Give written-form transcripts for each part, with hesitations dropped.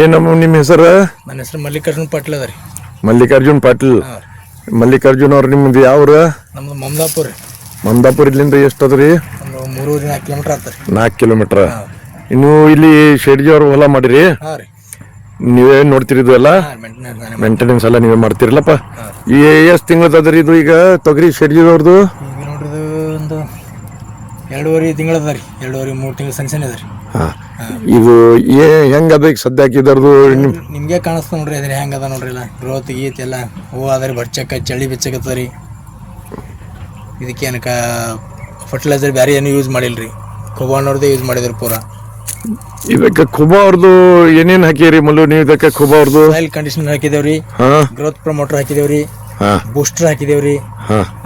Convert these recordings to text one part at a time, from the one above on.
ಏನಮ್ಮ ನಿಮ್ಮ ಹೆಸರು? ನನ್ನ ಹೆಸರು ಮಲ್ಲಿಕಾರ್ಜುನ್ ಪಾಟೀಲ್ ಅದ ರೀ. ಮಲ್ಲಿಕಾರ್ಜುನ್ ಪಾಟೀಲ್. ಮಲ್ಲಿಕಾರ್ಜುನ್ ಅವ್ರು ನಿಮ್ದು ಯಾವ್ರ? ನಮ್ದು ಮಮದಾಪುರ. ಮಮದಾಪುರ ಇಲ್ಲಿಂದ ಎಷ್ಟು ಅದ ರೀ? ಒಂದು 3-4 ಕಿಲೋಮೀಟರ್ ಆಗ್ತದೆ. 4 ಕಿಲೋಮೀಟರ್. ಇನ್ನು ಇಲ್ಲಿ ಶೆಡ್ಜಿ ಅವ್ರು ಹೊಲ ಮಾಡಿರಿ? ಹಾಂ ರೀ. ನೀವೇ ನೋಡ್ತಿರಿದು ಎಲ್ಲ ಮೇಂಟೆನೆನ್ಸ್ ಎಲ್ಲ ನೀವೇ ಮಾಡ್ತಿರಲ್ಲಪ್ಪ? ಎಷ್ಟು ತಿಂಗಳದದ್ರಿ ಇದು ಈಗ ತೊಗರಿ ಶೆಡ್ಜಿದವ್ರದ್ದು? ಈಗ ನೋಡ್ರಿ ಇದು ಒಂದು 2.5 ತಿಂಗಳದ ರೀ. 2.5-3 ತಿಂಗಳು ಸಣ್ಣ ಅದ ರೀ. ಇದು ಹೆಂಗದ ಈಗ ಸದ್ಯ ಹಾಕಿದಾರ್ದು? ನಿಮ್ಗೆ ಕಾಣಿಸ್ತಾ ನೋಡ್ರಿ ಅದ್ರ ಹೆಂಗದ ನೋಡ್ರಿ. ಎಲ್ಲ ಗ್ರೋತ್ ಗೀತ್ ಎಲ್ಲ ಹೂವು ಅದ್ರಿ, ಬಡ್ಚಕ್ಕ ಚಳಿ ಬೆಚ್ಚಕತ್ತ ರೀ. ಇದಕ್ಕೆ ಏನಕ್ಕ ಫರ್ಟಿಲೈಸರ್ ಬೇರೆ ಏನು ಯೂಸ್ ಮಾಡಿಲ್ರಿ. ಖುಬಾನವ್ರದ್ದೇ ಯೂಸ್ ಮಾಡಿದ್ರಿ ಪೂರಾ. ಇದಕ್ಕೆ ಖುಬಾ ಅವ್ರದ್ದು ಏನೇನು ಹಾಕಿರಿ ಮಲ್ಲು ನೀವು? ಇದಕ್ಕೆ ಖುಬಾ ಅವ್ರದ್ದು ಸಾಯಿಲ್ ಕಂಡೀಷನರ್ ಹಾಕಿದೇವ್ರಿ, ಗ್ರೋತ್ ಪ್ರಮೋಟರ್ ಹಾಕಿದೇವ್ರಿ, ಬೂಸ್ಟರ್ ಹಾಕಿದೇವ್ರಿ,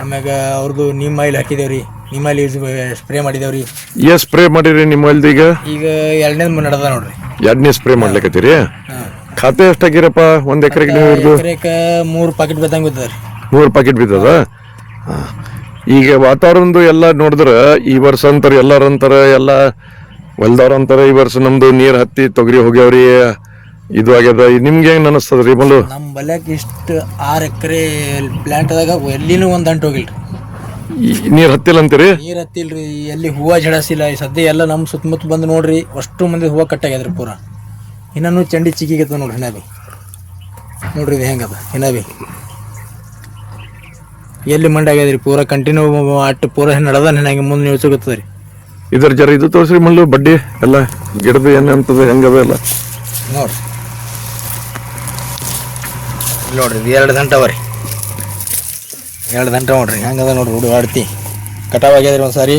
ಆಮ್ಯಾಗ ಅವ್ರದ್ದು ನೀಮ್ ಆಯಿಲ್ ಹಾಕಿದೇವ್ರಿ. ನೀಮ್ ಆಯಿಲ್ ಯೂಸ್ ಸ್ಪ್ರೇ ಮಾಡಿದೇವ್ರಿ. ಎಷ್ಟು ಸ್ಪ್ರೇ ಮಾಡಿರಿ ನಿಮ್ಮ ಆಯಿಲ್ದು? ಈಗ 2ನೇ ನಡೆದ ನೋಡ್ರಿ. 2ನೇ ಸ್ಪ್ರೇ ಮಾಡ್ಲಿಕತ್ತೀರಿ? ಖಾತೆ ಎಷ್ಟು ಹಾಕಿರಪ್ಪ ಒಂದ್ ಎಕರೆಗೆ? ನೀವು ಎಕರೆಕ 3 ಪಾಕೆಟ್ ಬಿದ್ದಂಗೆ ಬಿದ್ದದ್ರಿ. 3 ಪಾಕೆಟ್ ಬಿದ್ದದ? ಈಗ ವಾತಾವರಣದ್ದು ಎಲ್ಲ ನೋಡಿದ್ರ ಈ ವರ್ಷ ಅಂತಾರೆ ಎಲ್ಲಾರಂತಾರ, ಎಲ್ಲ ಹೊಲ್ದವ್ರ ಅಂತಾರ ಈ ವರ್ಷ ನಮ್ದು ನೀರ್ ಹತ್ತಿ ತೊಗರಿ ಹೋಗ್ಯಾವ್ರಿ, ಇದು ಆಗ್ಯದ. ನಿಮ್ಗೆ ಹೆಂಗ್ ಅನಿಸ್ತದ್ರಿ ಮಲ್ಲು? ನಮ್ಮ ಬಲ್ಯಾಕ ಇಷ್ಟು 6 ಎಕರೆ ಪ್ಲಾಂಟ್ ಅದಾಗ ಎಲ್ಲಿನೂ ಒಂದ್ ಅಂಟು ಹೋಗಿಲ್ರಿ. ನೀರ್ ಹತ್ತಿಲ್ಲ ಅಂತೀರಿ? ನೀರ್ ಹತ್ತಿಲ್ರಿ, ಎಲ್ಲಿ ಹೂವ ಜಡಸಿಲ್ಲ. ಈ ಸದ್ಯ ಎಲ್ಲ ನಮ್ಮ ಸುತ್ತಮುತ್ತ ಬಂದು ನೋಡ್ರಿ, ಅಷ್ಟು ಮಂದಿ ಹೂವ ಕಟ್ಟಾಗ್ಯದ್ರಿ ಪೂರ. ಇನ್ನೂ ಚಂಡಿ ಚಿಕ್ಕಿಗತ್ತ ನೋಡ್ರಿ. ಹಿನಾಬಿ ನೋಡ್ರಿ ಇದು ಹೆಂಗದ ಹಿನಾಬಿ, ಎಲ್ಲಿ ಮಂಡಿ ಆಗ್ಯದ್ರಿ ಪೂರ. ಕಂಟಿನ್ಯೂ ಅಟ್ಟು ಪೂರ ನಡದ ನನಗೆ ಮುಂದೆ ನಿಲ್ಸೋಗತ್ತದ್ರಿ. ಇದ್ರ ಜರ ಇದು ತೋರಿಸ್ರಿ ಮಲ್ಲು, ಬಡ್ಡಿ ಎಲ್ಲ ಗಿಡದ ಏನಂತದ ಹೆಂಗದ ಎಲ್ಲ ನೋಡ್ರಿ. ನೋಡ್ರಿ ಇದು 2 ಗಂಟೆ ಅವರಿ. 2 ಗಂಟೆ ನೋಡ್ರಿ ಹೆಂಗದ ನೋಡ್ರಿ. ಹುಡುಗ ಆಡ್ತಿ ಕಟಾವ್ ಆಗ್ಯದ್ರಿ. ಒಂದ್ಸಾರಿ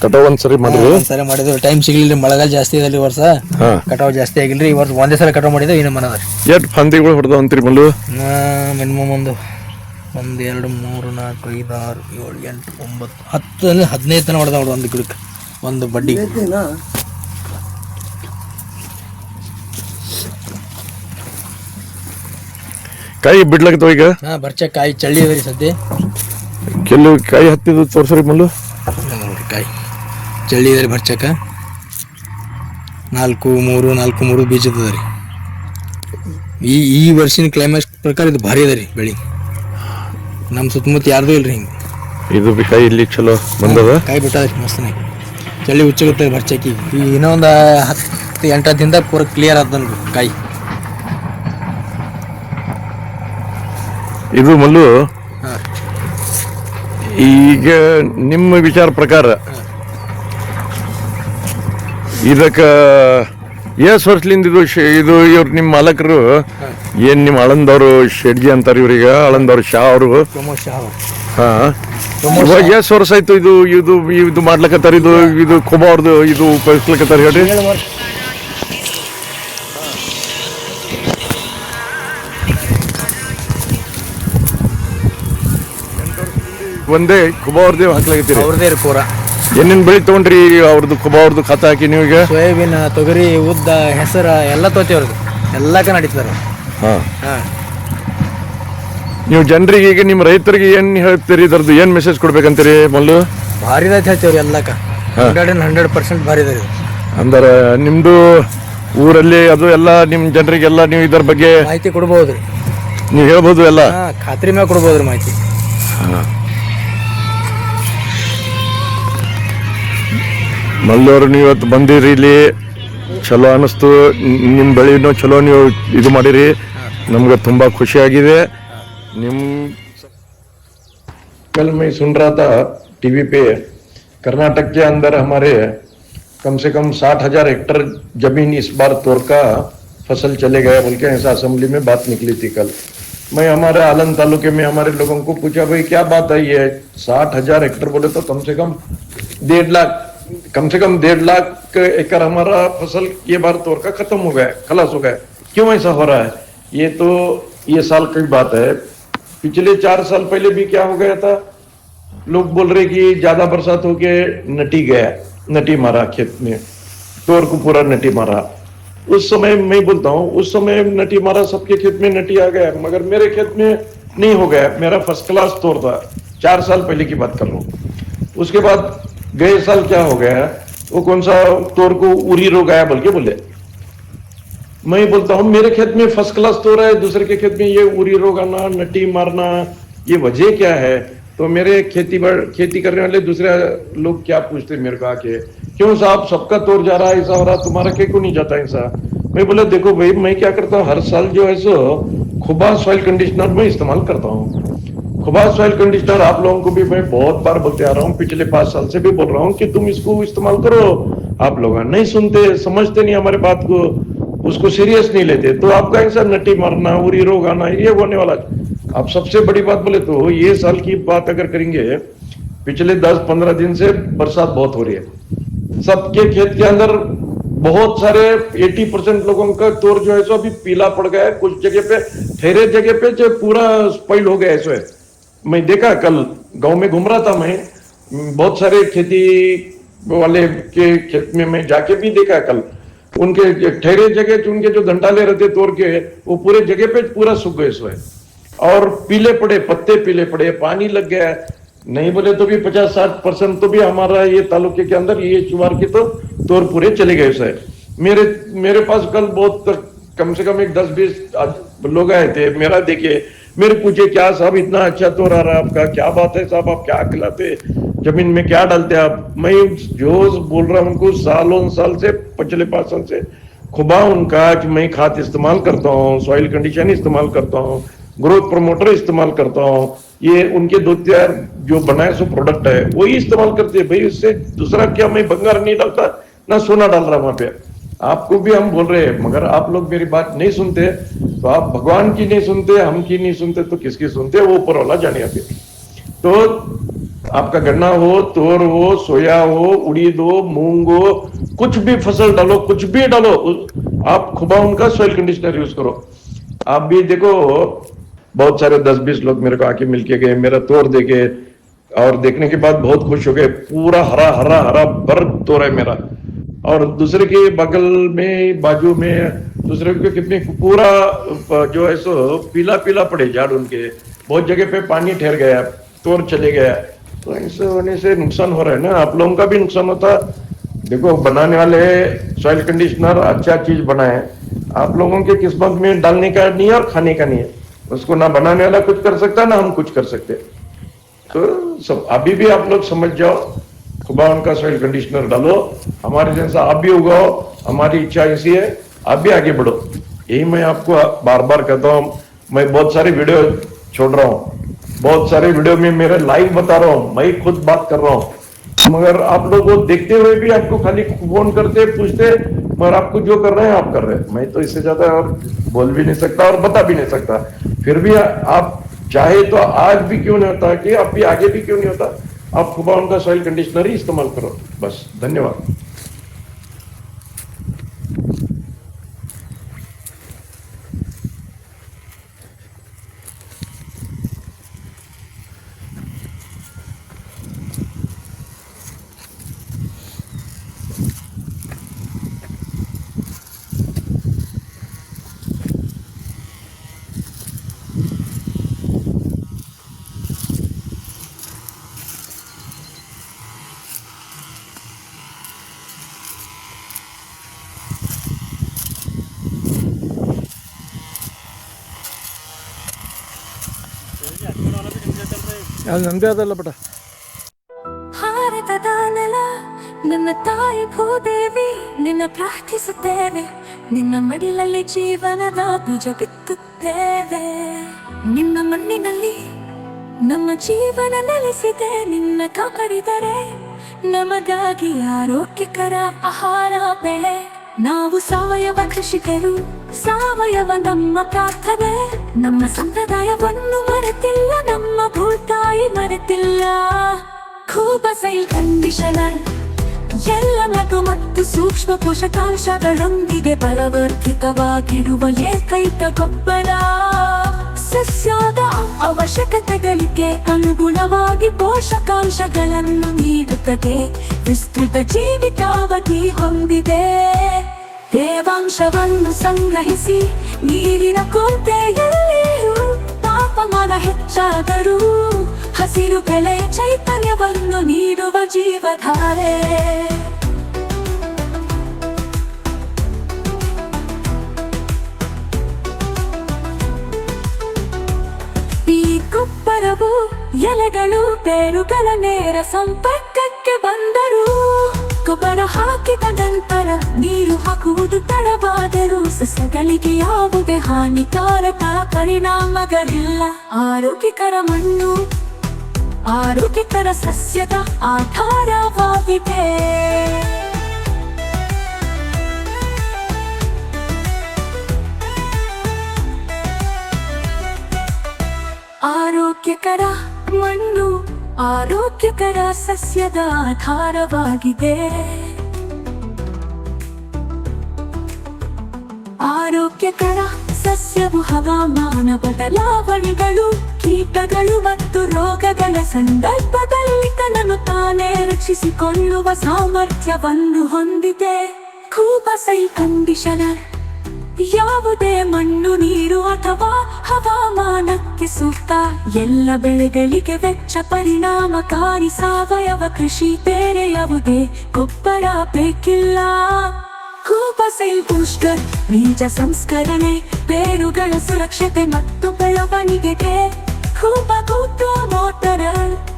ಕಟಾವ್ ಒಂದ್ಸರಿ ಮಾಡಿದ್ರಿ? ಒಂದ್ಸರಿ ಮಾಡಿದ್ವಿ. ಟೈಮ್ ಸಿಗ್ಲಿಲ್ಲ, ಮಳೆಗಾಲ ಜಾಸ್ತಿ ಇದೆ ಈ ವರ್ಷ. ಕಟಾವ್ ಜಾಸ್ತಿ ಆಗಿಲ್ರಿ ಈ ವರ್ಷ. ಒಂದೇ ಸಲ ಕಟಾವ್ ಮಾಡಿದ್ವಿ. ಇನ್ನು ಮನದ ಎಷ್ಟು ಫಂದಿಗಳು ಹೊಡೆದ ಅಂತೀರಿ ಮಲ್ಲು? ಮಿನಿಮಮ್ ಒಂದು 1 2 3 4 5 6 7 8 9 10 15 ತನ ಹೊಡೆದ ನೋಡ್ರಿ ಒಂದು ಗಿಡಕ್ಕೆ, ಒಂದು ಬಡ್ಡಿ. ಕಾಯಿ ಬಿಡ್ಲಾಕತ್ತವ ಈಗ? ಬರ್ಚ ಕಾಯಿ ಚಳಿ ಅದ್ರಿ ಸದ್ಯ. ಕೆಲವು ಕಾಯಿ ಹತ್ತಿದ್ದು ತೋರ್ಸ್ರಿ ಮಲ್ಲು. ನೋಡ್ರಿ ಕಾಯಿ ಚಳಿ ಅದ್ರಿ ಬರ್ಚಕ. 4-3 ಬೀಜದ ರೀ. ಈ ವರ್ಷಿನ ಕ್ಲೈಮೇಟ್ ಪ್ರಕಾರ ಇದು ಭಾರಿ ಅದ ರೀ ಬೆಳಿ. ನಮ್ಮ ಸುತ್ತಮುತ್ತ ಯಾರ್ದು ಇಲ್ರಿ ಹಿಂಗೆ. ಇದು ಕಾಯಿ ಇಲ್ಲಿ ಚಲೋ ಬಂದದ, ಕಾಯಿ ಬಿಟ್ಟದ್ರಿ ಮಸ್ತನೇ. ಚಳಿ ಹುಚ್ಚಾಗುತ್ತೆ ಬರ್ಚಕಿ. ಈಗ ಇನ್ನೂ ಒಂದು 10-8 ದಿನದಾಗ ಪೂರ ಕ್ಲಿಯರ್ ಆದ ನೋಡ್ರಿ ಕಾಯಿ. ಇದು ಮಲ್ಲು ಈಗ ನಿಮ್ಮ ವಿಚಾರ ಪ್ರಕಾರ ಇದಕ್ಕ ಎಷ್ಟು ವರ್ಷಲಿಂದ ಇದು ಇವ್ರು ನಿಮ್ಮ ಮಾಲಕರು ಏನ್ ನಿಮ್ಮ ಆಳಂದವ್ರು ಶೆಡ್ಜಿ ಅಂತಾರೆ ಇವ್ರೀಗ, ಆಳಂದವ್ರು ಶಾ ಅವರು? ಇವಾಗ ಎಷ್ಟು ವರ್ಷ ಆಯ್ತು ಇದು ಇದು ಇದು ಮಾಡ್ಲಕತ್ತಾರ? ಇದು ಖುಬಾ ಅವ್ರದ್ದು ಇದು ಉಪಯೋಗಿಸ್ಲಕತ್ತಾರ ಹೇಳ್ರಿ. ಒಂದೇ ಖುಬಾ ಅವ್ರದ್ದೇ ಹಾಕ್ಲಾಗತ್ತೀರಿ? ಅವ್ರದೇ ರೀ ಪೂರ. ಏನೇನು ಬೆಳಿ ತಗೊಂಡ್ರಿ ಅವ್ರದ್ದು ಖುಬಾ ಅವ್ರದ್ದು ಖಾತೆ ಹಾಕಿ ನೀವು? ಈಗ ಸೋಯಾಬೀನ್, ತೊಗರಿ, ಉದ್ದ, ಹೆಸರು ಎಲ್ಲ ತೋತಿವ್ರದ್ದು, ಎಲ್ಲಕ್ಕ ನಡೀತಾರ. ನೀವು ಜನರಿಗೆ ಈಗ ನಿಮ್ಮ ರೈತರಿಗೆ ಏನ್ ಹೇಳ್ತೀರಿ? ಇದ್ರದ್ದು ಏನ್ ಮೆಸೇಜ್ ಕೊಡ್ಬೇಕಂತೀರಿ ಮಲ್ಲು? ಭಾರಿ ಅಂತ ಹೇಳ್ತೇವ್ರಿ ಎಲ್ಲಕ್ಕ. 100% ಭಾರಿ ಅದ. ಅಂದ್ರೆ ನಿಮ್ದು ಊರಲ್ಲಿ ಅದು ಎಲ್ಲ ನಿಮ್ ಜನರಿಗೆಲ್ಲ ನೀವು ಇದ್ರ ಬಗ್ಗೆ ಮಾಹಿತಿ ಕೊಡ್ಬೋದ್ರಿ, ನೀವು ಹೇಳ್ಬೋದು ಎಲ್ಲ? ಖಾತ್ರಿ ಮ್ಯಾಗ ಕೊಡ್ಬೋದ್ರಿ ಮಾಹಿತಿ. ಮಲ್ಲವರು ನೀವು ಇವತ್ತು ಬಂದಿರಿ ಇಲ್ಲಿ, ಚಲೋ ಅನಿಸ್ತು. ನಿಮ್ಮ ಬೆಳೆನೂ ಚಲೋ ನೀವು ಇದು ಮಾಡಿರಿ, ನಮ್ಗೆ ತುಂಬ ಖುಷಿಯಾಗಿದೆ. ನಿಮ್ಮ कल मैं सुन रहा था टीवी पे, कर्नाटक के अंदर हमारे कम से कम 60,000 हेक्टर जमीन इस बार तोड़ का फसल चले गए बोल के ऐसा असेंबली में बात निकली थी कल। मैं हमारे आलन तालुके में हमारे लोगों को पूछा, भाई क्या बात है ये 60,000 हेक्टर बोले तो कम से कम 1.5 लाख एकड़ हमारा फसल ये बार तोड़ का खत्म हो गया, खलास हो गया। क्यों ऐसा हो रहा है? ये तो ये साल की बात है, पिछले 4 साल पहले भी क्या हो गया था, लोग बोल रहे कि ज्यादा बरसात हो के नटी मारा खेत में, तोड़ को पूरा नटी मारा। उस समय मैं बोलता हूँ, उस समय नटी मारा, सबके खेत में नटी आ गया, मगर मेरे खेत में नहीं हो गया। मेरा फर्स्ट क्लास तोड़ था, 4 साल पहले की बात कर रहा हूँ। उसके बाद गए साल क्या हो गया, वो कौन सा तोर को उरी रोग आया बल्कि बोले, मैं बोलता हूँ मेरे खेत में फर्स्ट क्लास तोर है, दूसरे के खेत में ये उरी रोग आना, नटी मारना, ये वजह क्या है? तो मेरे खेती करने वाले दूसरे लोग क्या पूछते मेरे को आके, क्यों साहब सबका तोड़ जा रहा है, ऐसा हो रहा, तुम्हारा क्यों नहीं जाता ऐसा? मैं बोला देखो भाई, मैं क्या करता हूँ हर साल जो है सो खुबा सॉइल कंडीशनर में इस्तेमाल करता हूँ। खुबा सॉइल कंडीशनर आप लोगों को भी मैं बहुत बार बोलते आ रहा हूँ, पिछले 5 साल से भी बोल रहा हूँ कि तुम इसको इस्तेमाल करो। आप लोग नहीं सुनते, समझते नहीं हमारे बात को, उसको सीरियस नहीं लेते, तो आपका ऐसा नटी मारना, उरी रोग आना, ये होने वाला। आप सबसे बड़ी बात बोले तो ये साल की बात अगर करेंगे, पिछले 10-15 दिन से बरसात बहुत हो रही है, सबके खेत के अंदर बहुत सारे 80% लोगों का तोर जो है सो अभी पीला पड़ गया है, कुछ जगह पे, ठहरे जगह पे जो पूरा स्पॉइल हो गया है। सो है, मैं देखा कल गांव में घूम रहा था, मैं बहुत सारे खेती वाले के खेत में मैं जाके भी देखा कल, उनके ठहरे जगह उनके जो घंटाले रहते तोड़ के, वो पूरे जगह पे पूरा सूख गए सो है, और पीले पड़े, पत्ते पीले पड़े, पानी लग गया। नहीं बोले तो भी 50-60% तो भी हमारा ये तालुके के अंदर ये चुवार के तो तोड़ पूरे चले गए सो है। मेरे पास कल बहुत कम से कम एक 10-20 लोग आए थे, मेरा देखे, मेरे पूछे क्या साहब इतना अच्छा तोड़ आ रहा है आपका, क्या बात है साहब, आप क्या खिलाते, जमीन में क्या डालते आप? मैं जो बोल रहा हूं उनको सालों साल से, पिछले 5 साल से खुबा उनका मैं खाद इस्तेमाल करता हूँ, सॉइल कंडीशन इस्तेमाल करता हूँ, ग्रोथ प्रमोटर इस्तेमाल करता हूँ, ये उनके 2-4 जो बनाए सो प्रोडक्ट है वही इस्तेमाल करते हैं भाई। इससे दूसरा क्या, मैं बंगार नहीं डालता ना सोना डाल रहा वहां पे। आपको भी हम बोल रहे हैं, मगर आप लोग मेरी बात नहीं सुनते, तो आप भगवान की नहीं सुनते, हम की नहीं सुनते, तो किसकी सुनते? वो ऊपर वाला जाने। अभी तो आपका गन्ना हो, तोर हो, सोया हो, उड़ीद हो, मूंग हो, कुछ भी फसल डालो, कुछ भी डालो, आप खुबा उनका सॉइल कंडीशनर यूज करो। आप भी देखो, बहुत सारे 10-20 लोग मेरे को आके मिलके गए, मेरा तोड़ देखे, और देखने के बाद बहुत खुश हो गए, पूरा हरा हरा हरा भर तोड़ है मेरा। और दूसरे के बगल में, बाजू में दूसरे के कितने पूरा जो है सो पीला पीला पड़े झाड़ उनके, बहुत जगह पे पानी ठहर गया, तोड़ चले गया। तो ऐसे होने से नुकसान हो रहा है ना, आप लोगों का भी नुकसान होता। देखो बनाने वाले सॉइल कंडीशनर अच्छा चीज बनाए, आप लोगों के किस्मत में डालने का नहीं है और खाने का नहीं है, उसको ना बनाने वाला कुछ कर सकता ना हम कुछ कर सकते। तो सब अभी भी आप लोग समझ जाओ, खुबा उनका सॉइल कंडीशनर डालो, हमारे जैसा आप भी उगाओ, हमारी इच्छा ऐसी है, आप भी आगे बढ़ो। यही मैं आपको बार बार कहता हूँ। मैं बहुत सारे वीडियो छोड़ रहा हूँ, बहुत सारे वीडियो में मेरे लाइव बता रहा हूँ, मैं खुद बात कर रहा हूँ, मगर आप लोग को देखते हुए भी आपको खाली फोन करते पूछते, मगर आपको जो कर रहे हैं आप कर रहे हैं। मैं तो इससे ज्यादा और बोल भी नहीं सकता और बता भी नहीं सकता। फिर भी आप चाहे तो आज भी क्यों नहीं होता, कि आप भी आगे भी क्यों नहीं होता, आप खुबा उनका सॉइल कंडीशनर ही इस्तेमाल करो बस। धन्यवाद। ಅದು ನಮ್ಮದೇ ಅದಲ್ಲ ಬಟ. ಭಾರತದ ನೆಲ ನನ್ನ ತಾಯಿ ಭೂದೇವಿ, ನಿನ್ನ ಪ್ರಾರ್ಥಿಸುತ್ತೇವೆ, ನಿನ್ನ ಮಡಿಲಲ್ಲಿ ಜೀವನದ ಬೀಜ ಬಿತ್ತುತ್ತೇವೆ. ನಿನ್ನ ಮಣ್ಣಿನಲ್ಲಿ ನಮ್ಮ ಜೀವನ ನೆಲೆಸಿದೆ, ನಿನ್ನ ಕಾಪಾಡಿದರೆ ನಮಗಾಗಿ ಆರೋಗ್ಯಕರ ಆಹಾರ ಬೆಳೆ. ನಾವು ಸಾವಯವ ಕೃಷಿಕರು, ಸಾವಯವ ನಮ್ಮ ಪ್ರಾರ್ಥನೆ, ನಮ್ಮ ಸಂಪ್ರದಾಯವನ್ನು ಮರೆತಿಲ್ಲ, ನಮ್ಮ ಭೂತಾಯಿ ಮರೆತಿಲ್ಲ. ಖೂಬಾ ಸೈಲ್ ಕಂಡೀಷನರ್ ಎಲ್ಲ ಲಘು ಮತ್ತು ಸೂಕ್ಷ್ಮ ಪೋಷಕಾಂಶಗಳೊಂದಿಗೆ ಬಲವರ್ಧಿತವಾಗಿರುವ ಏಕೈಕ ಗೊಬ್ಬರ. ಸಸ್ಯದ ಅವಶ್ಯಕತೆಗಳಿಗೆ ಅನುಗುಣವಾಗಿ ಪೋಷಕಾಂಶಗಳನ್ನು ನೀಡುತ್ತದೆ, ವಿಸ್ತೃತ ಜೀವಿತಾವಧಿ ಹೊಂದಿದೆ. ತೇವಾಂಶವನ್ನು ಸಂಗ್ರಹಿಸಿ ನೀರಿನ ಕೊರತೆಯಲ್ಲಿಯೂ ತಾಪಮಾನ ಹೆಚ್ಚಾದರೂ ಹಸಿರು ಬೆಳೆಯ ಚೈತನ್ಯವನ್ನು ನೀಡುವ ಜೀವಧಾರೆ. ಈ ಗೊಬ್ಬರವು ಎಲೆಗಳು ಬೇರುಗಳ ನೇರ ಸಂಪರ್ಕಕ್ಕೆ ಬಂದರು. ಗೊಬ್ಬರ ಹಾಕಿದ ನಂತರ ನೀರು ಹಾಕುವುದು ತಡವಾದರೂ ಸಸ್ಯಗಳಿಗೆ ಯಾವುದೇ ಹಾನಿಕಾರಕ ಪರಿಣಾಮಗಳಿಲ್ಲ. ಆರೋಗ್ಯಕರ ಮಣ್ಣು ಆರೋಗ್ಯಕರ ಸಸ್ಯದ ಆಧಾರವಾಗಿದೆ. ಆರೋಗ್ಯಕರ ಮಣ್ಣು ಆರೋಗ್ಯಕರ ಸಸ್ಯದ ಆಧಾರವಾಗಿದೆ. ಆರೋಗ್ಯಕರ ಸಸ್ಯವು ಹವಾಮಾನ ಬದಲಾವಣೆಗಳು, ಕೀಟಗಳು ಮತ್ತು ರೋಗಗಳ ಸಂದರ್ಭದಲ್ಲಿ ತನ್ನನ್ನು ತಾನೇ ರಕ್ಷಿಸಿಕೊಳ್ಳುವ ಸಾಮರ್ಥ್ಯವನ್ನು ಹೊಂದಿದೆ. ಕೂಬಸೈಲ್ ಕಂಡೀಷನರ್ ಯಾವುದೇ ಮಣ್ಣು, ನೀರು ಅಥವಾ ಹವಾಮಾನಕ್ಕೆ ಸೂಕ್ತ. ಎಲ್ಲ ಬೆಳೆಗಳಿಗೆ ವೆಚ್ಚ ಪರಿಣಾಮಕಾರಿ ಸಾವಯವ ಕೃಷಿ. ಬೇರೆ ಯಾವುದೇ ಗೊಬ್ಬರ ಬೇಕಿಲ್ಲ. ಕೂಬಸೈಲ್ ಬೂಸ್ಟರ್ ಬೀಜ ಸಂಸ್ಕರಣೆ, ಬೇರುಗಳ ಸುರಕ್ಷತೆ ಮತ್ತು ಬೆಳವಣಿಗೆಗೆ. ಕೂಬಗೂಟು ಮೋಟರ್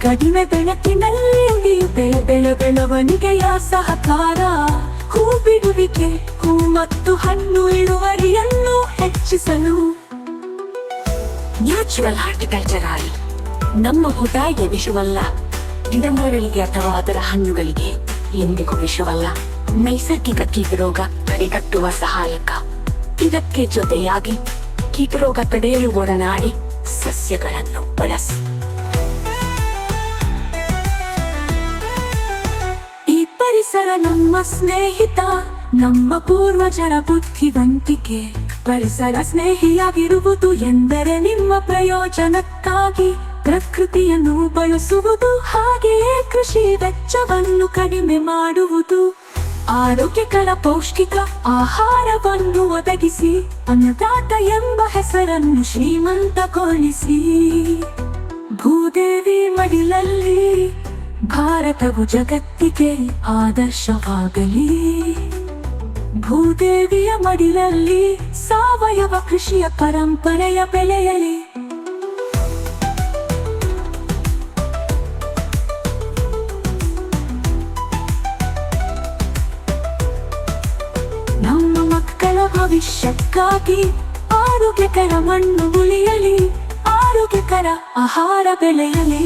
ಕಡಿಮೆ ಬೆಳಕಿನಲ್ಲಿ ಬೆಳವಣಿಗೆಯ ಸಹಕಾರ. ಹೂ ಬಿಡುವಿಕೆ, ಹೂ ಮತ್ತು ಹಣ್ಣು ಇಳುವರಿಯನ್ನು ಹೆಚ್ಚಿಸಲು. ನ್ಯಾಚುರಲ್ ಹಾರ್ಟಿಕಲ್ಚರ್ ನಮ್ಮ ಊಟಗೆ ವಿಷವಲ್ಲ, ಗಿಡಮರಗಳಿಗೆ ಅಥವಾ ಅದರ ಹಣ್ಣುಗಳಿಗೆ ಎಂದಿಗೂ ವಿಷವಲ್ಲ. ನೈಸರ್ಗಿಕ ಕೀಟರೋಗ ತಡೆಗಟ್ಟುವ ಸಹಾಯಕ. ಇದಕ್ಕೆ ಜೊತೆಯಾಗಿ ಕೀಟರೋಗ ತಡೆಯಲು ಒಡನಾಡಿ ಸಸ್ಯಗಳನ್ನು ಬಳಸಿ. ಈ ಪರಿಸರ ನಮ್ಮ ಸ್ನೇಹಿತ, ನಮ್ಮ ಪೂರ್ವಜರ ಬುದ್ಧಿವಂತಿಕೆ. ಪರಿಸರ ಸ್ನೇಹಿಯಾಗಿರುವುದು ಎಂದರೆ ನಿಮ್ಮ ಪ್ರಯೋಜನಕ್ಕಾಗಿ ಪ್ರಕೃತಿಯನ್ನು ಬಳಸುವುದು, ಹಾಗೆಯೇ ಕೃಷಿ ವೆಚ್ಚವನ್ನು ಕಡಿಮೆ ಮಾಡುವುದು. ಆರೋಗ್ಯಕರ ಪೌಷ್ಟಿಕ ಆಹಾರವನ್ನು ಒದಗಿಸಿ ಅನ್ನದಾತ ಎಂಬ ಹೆಸರನ್ನು ಶ್ರೀಮಂತಗೊಳಿಸಿ. ಭೂದೇವಿ ಮಡಿಲಲ್ಲಿ ಭಾರತವು ಜಗತ್ತಿಗೆ ಆದರ್ಶವಾಗಲಿ. ಭೂದೇವಿಯ ಮಡಿಲಲ್ಲಿ ಸಾವಯವ ಕೃಷಿಯ ಪರಂಪರೆಯ ಬೆಳೆಯಲಿ. ನಮ್ಮ ಮಕ್ಕಳ ಭವಿಷ್ಯಕ್ಕಾಗಿ ಆರೋಗ್ಯಕರ ಮಣ್ಣು ಉಳಿಯಲಿ, ಆರೋಗ್ಯಕರ ಆಹಾರ ಬೆಳೆಯಲಿ.